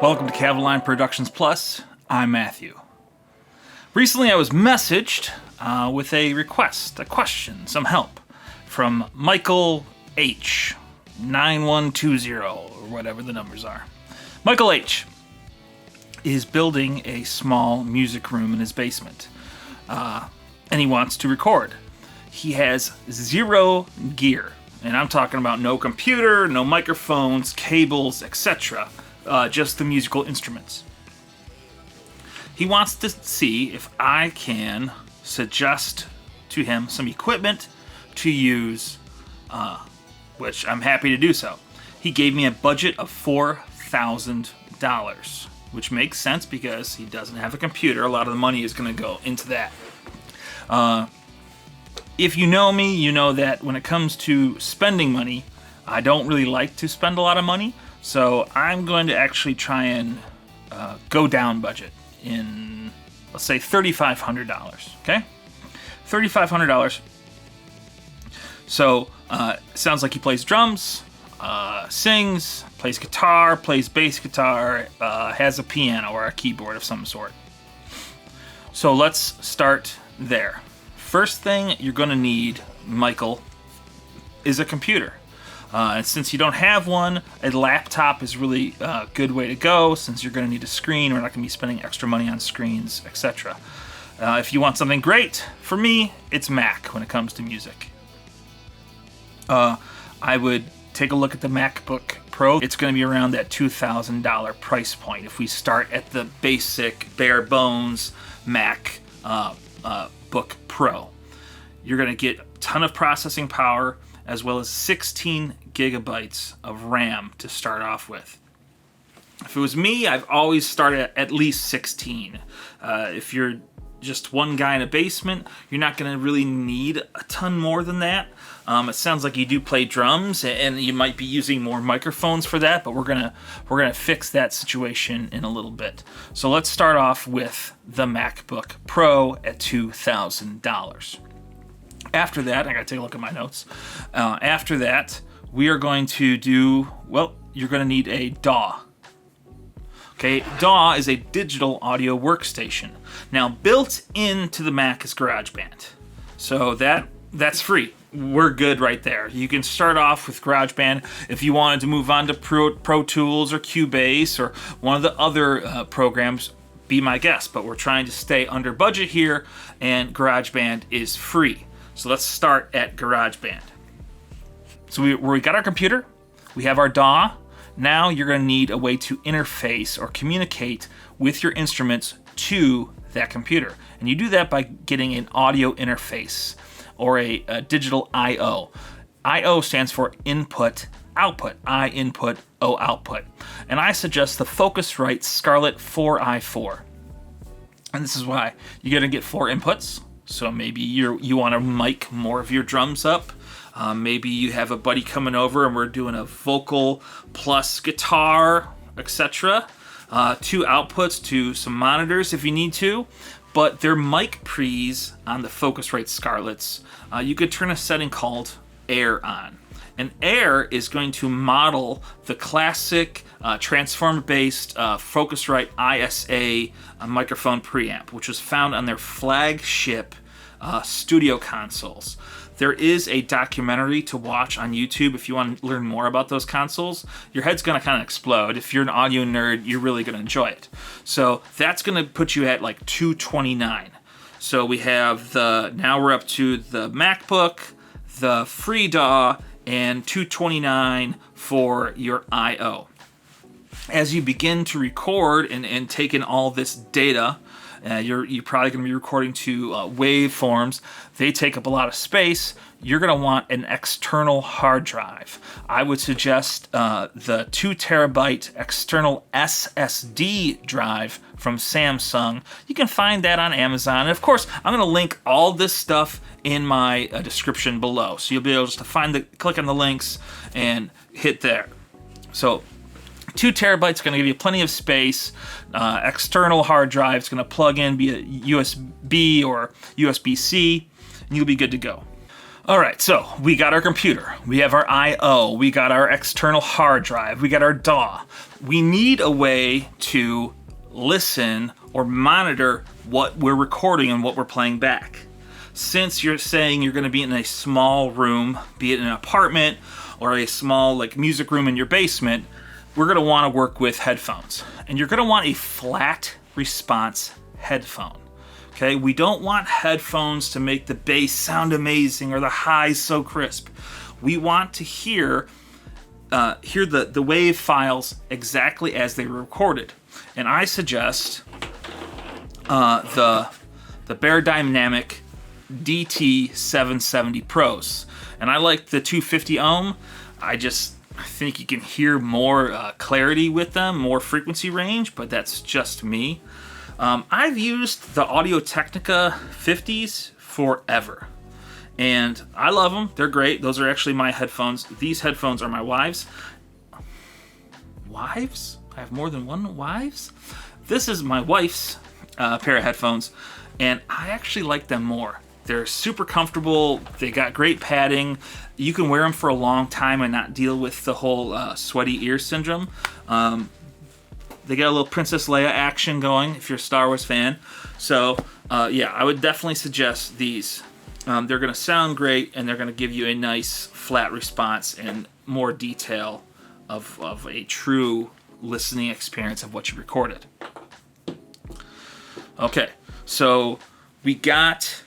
Welcome to Cavaline Productions Plus. I'm Matthew. Recently I was messaged with a request, a question, some help from Michael H. 9120 or whatever the numbers are. Michael H. is building a small music room in his basement and he wants to record. He has zero gear, and I'm talking about no computer, no microphones, cables, etc. Just the musical instruments. He wants to see if I can suggest to him some equipment to use, which I'm happy to do so. He gave me a budget of $4,000, which makes sense because he doesn't have a computer. A lot of the money is going to go into that. If you know me, you know that when it comes to spending money, I don't really like to spend a lot of money. So I'm going to actually try and go down budget in, let's say, $3,500, okay? $3,500. So sounds like he plays drums, sings, plays guitar, plays bass guitar, has a piano or a keyboard of some sort. So let's start there. First thing you're going to need, Michael, is a computer. And since you don't have one, a laptop is really a good way to go, since you're going to need a screen. We're not going to be spending extra money on screens, etc. If you want something great, for me, it's Mac when it comes to music. I would take a look at the MacBook Pro. It's going to be around that $2,000 price point if we start at the basic, bare bones Mac Book Pro. You're going to get a ton of processing power as well as 16 gigabytes of RAM to start off with. If it was me, I've always started at least 16. If you're just one guy in a basement, you're not going to really need a ton more than that. It sounds like you do play drums, and you might be using more microphones for that, but we're gonna fix that situation in a little bit. So let's start off with the MacBook Pro at $2,000. After that, I gotta take a look at my notes. After that, we are going to do, well, you're gonna need a DAW. Okay, DAW is a digital audio workstation. Now, built into the Mac is GarageBand, so that's free. We're good right there. You can start off with GarageBand. If you wanted to move on to Pro Tools or Cubase or one of the other programs, be my guest. But we're trying to stay under budget here, and GarageBand is free. So let's start at GarageBand. So we got our computer, we have our DAW. Now you're going to need a way to interface or communicate with your instruments to that computer. And you do that by getting an audio interface or a digital I/O. I/O stands for input, output. I input, O output. And I suggest the Focusrite Scarlett 4i4. And this is why. You're going to get 4 inputs. So maybe you want to mic more of your drums up. Maybe you have a buddy coming over and we're doing a vocal plus guitar, etc. 2 outputs to some monitors if you need to. But their mic pre's on the Focusrite Scarletts, you could turn a setting called Air on. And Air is going to model the classic transformer-based Focusrite ISA microphone preamp, which was found on their flagship studio consoles. There is a documentary to watch on YouTube if you want to learn more about those consoles. Your head's going to kind of explode. If you're an audio nerd, you're really going to enjoy it. So that's going to put you at like $229. So we have now we're up to the MacBook, the free DAW, and $229 for your I/O. As you begin to record and take in all this data, you're probably going to be recording to waveforms. They take up a lot of space. You're going to want an external hard drive. I would suggest the 2 terabyte external SSD drive from Samsung. You can find that on Amazon. And of course, I'm going to link all this stuff in my description below. So you'll be able just to click on the links and hit there. So 2 terabytes is going to give you plenty of space. External hard drive is going to plug in via USB or USB-C, and you'll be good to go. All right, so we got our computer, we have our I/O, we got our external hard drive, we got our DAW. We need a way to listen or monitor what we're recording and what we're playing back. Since you're saying you're going to be in a small room, be it an apartment or a small like music room in your basement, we're going to want to work with headphones. And you're going to want a flat response headphone. Okay, we don't want headphones to make the bass sound amazing or the highs so crisp. We want to hear the wave files exactly as they were recorded. And I suggest the Beyerdynamic DT770 Pros. And I like the 250 ohm. I think you can hear more clarity with them, more frequency range, but that's just me. I've used the Audio-Technica 50s forever, and I love them. They're great. Those are actually my headphones. These headphones are my wife's. Wives? I have more than one wives? This is my wife's pair of headphones, and I actually like them more. They're super comfortable. They got great padding. You can wear them for a long time and not deal with the whole sweaty ear syndrome. They got a little Princess Leia action going if you're a Star Wars fan. So, yeah, I would definitely suggest these. They're going to sound great, and they're going to give you a nice flat response and more detail of a true listening experience of what you recorded. Okay, so we got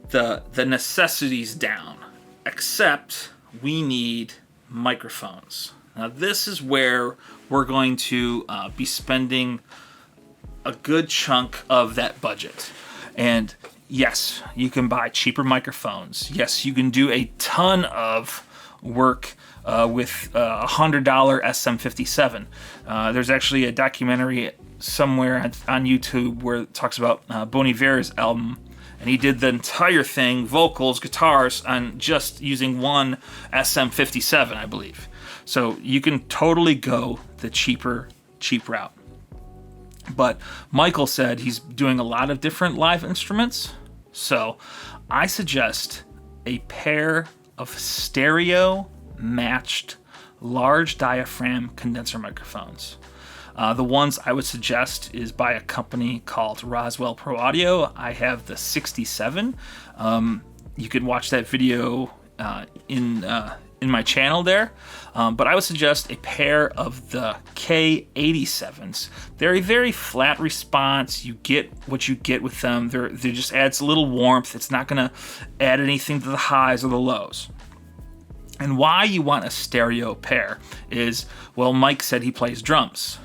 the necessities down, except we need microphones. Now this is where we're going to be spending a good chunk of that budget. And yes, you can buy cheaper microphones. Yes, you can do a ton of work with a $100 SM57. There's actually a documentary somewhere on YouTube where it talks about Bon Iver's album, and he did the entire thing, vocals, guitars, on just using one SM57, I believe. So you can totally go the cheap route. But Michael said he's doing a lot of different live instruments, so I suggest a pair of stereo matched large diaphragm condenser microphones. The ones I would suggest is by a company called Roswell Pro Audio. I have the 67. You can watch that video in my channel there. But I would suggest a pair of the K87s. They're a very flat response. You get what you get with them. They just adds a little warmth. It's not going to add anything to the highs or the lows. And why you want a stereo pair is, well, Mike said he plays drums.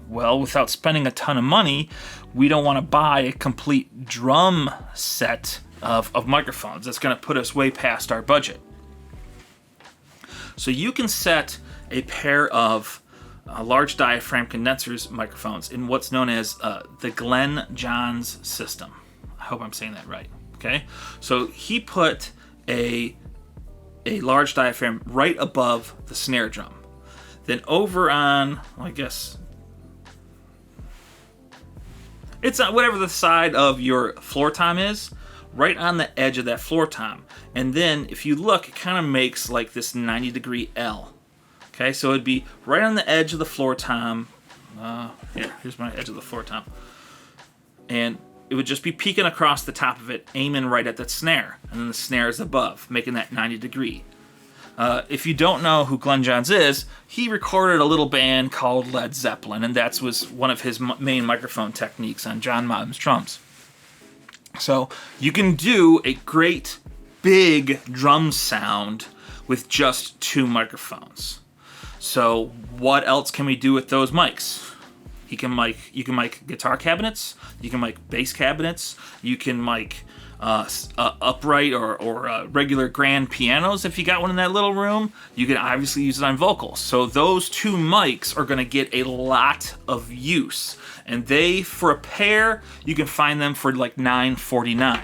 Well, without spending a ton of money, we don't want to buy a complete drum set of microphones. That's going to put us way past our budget. So you can set a pair of large diaphragm condensers microphones in what's known as the Glenn Johns system. I hope I'm saying that right. Okay, so he put a large diaphragm right above the snare drum. Then over on, well, I guess it's on whatever the side of your floor tom is, right on the edge of that floor tom. And then if you look, it kind of makes like this 90-degree L. Okay, so it'd be right on the edge of the floor tom. Here's my edge of the floor tom. And it would just be peeking across the top of it, aiming right at that snare. And then the snare is above, making that 90-degree. If you don't know who Glenn Johns is, he recorded a little band called Led Zeppelin, and that was one of his main microphone techniques on John Martyn's drums. So you can do a great big drum sound with just two microphones. So what else can we do with those mics? You can mic guitar cabinets, you can mic bass cabinets, you can mic upright or regular grand pianos if you got one in that little room. You can obviously use it on vocals. So those two mics are going to get a lot of use. And for a pair, you can find them for like $9.49.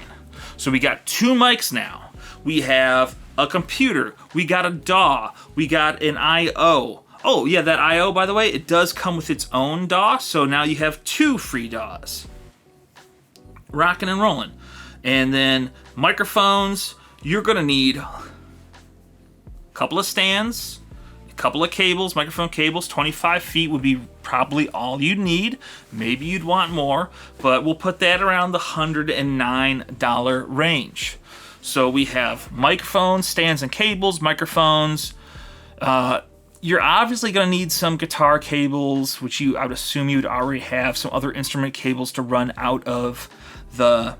So we got two mics now. We have a computer. We got a DAW. We got an I/O. Oh yeah, that I/O, by the way, it does come with its own DAW. So now you have two free DAWs. Rocking and rolling. And then microphones, you're going to need couple of stands, a couple of cables, microphone cables. 25 feet would be probably all you'd need. Maybe you'd want more, but we'll put that around the $109 range. So we have microphones, stands and cables, microphones. You're obviously going to need some guitar cables, which I would assume you'd already have, some other instrument cables to run out of the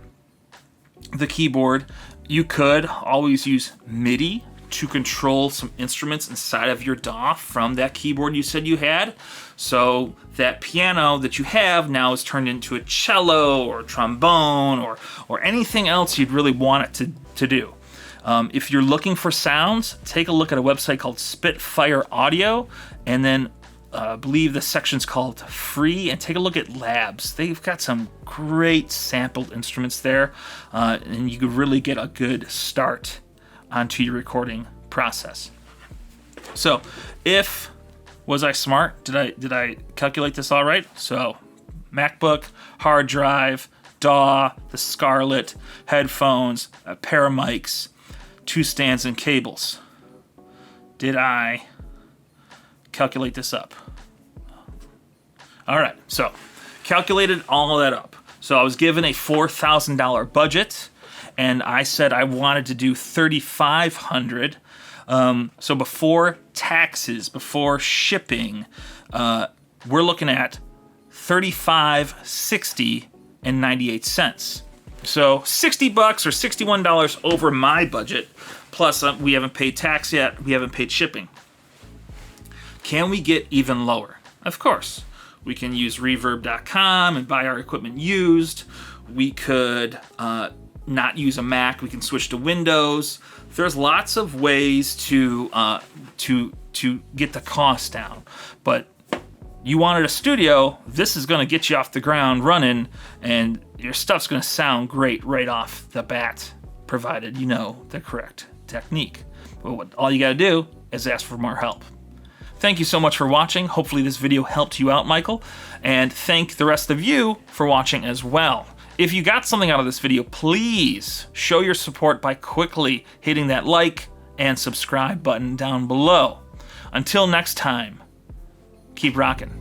keyboard. You could always use MIDI to control some instruments inside of your DAW from that keyboard you said you had. So that piano that you have now is turned into a cello or a trombone or anything else you'd really want it to do. If you're looking for sounds, take a look at a website called Spitfire Audio, and then I believe the section's called Free, and take a look at Labs. They've got some great sampled instruments there, and you could really get a good start onto your recording process. So, was I smart? Did I calculate this all right? So, MacBook, hard drive, DAW, the Scarlett, headphones, a pair of mics, 2 stands and cables. Did I calculate this up? All right, so calculated all of that up. So I was given a $4,000 budget, and I said I wanted to do $3,500. So before taxes, before shipping, we're looking at $35.60.98. So $60 or $61 over my budget. Plus, we haven't paid tax yet. We haven't paid shipping. Can we get even lower? Of course. We can use reverb.com and buy our equipment used. We could not use a Mac. We can switch to Windows. There's lots of ways to get the cost down. But you wanted a studio, this is going to get you off the ground running, and your stuff's going to sound great right off the bat, provided you know the correct technique. But all you got to do is ask for more help. Thank you so much for watching. Hopefully this video helped you out, Michael, and thank the rest of you for watching as well. If you got something out of this video, please show your support by quickly hitting that like and subscribe button down below. Until next time, keep rocking.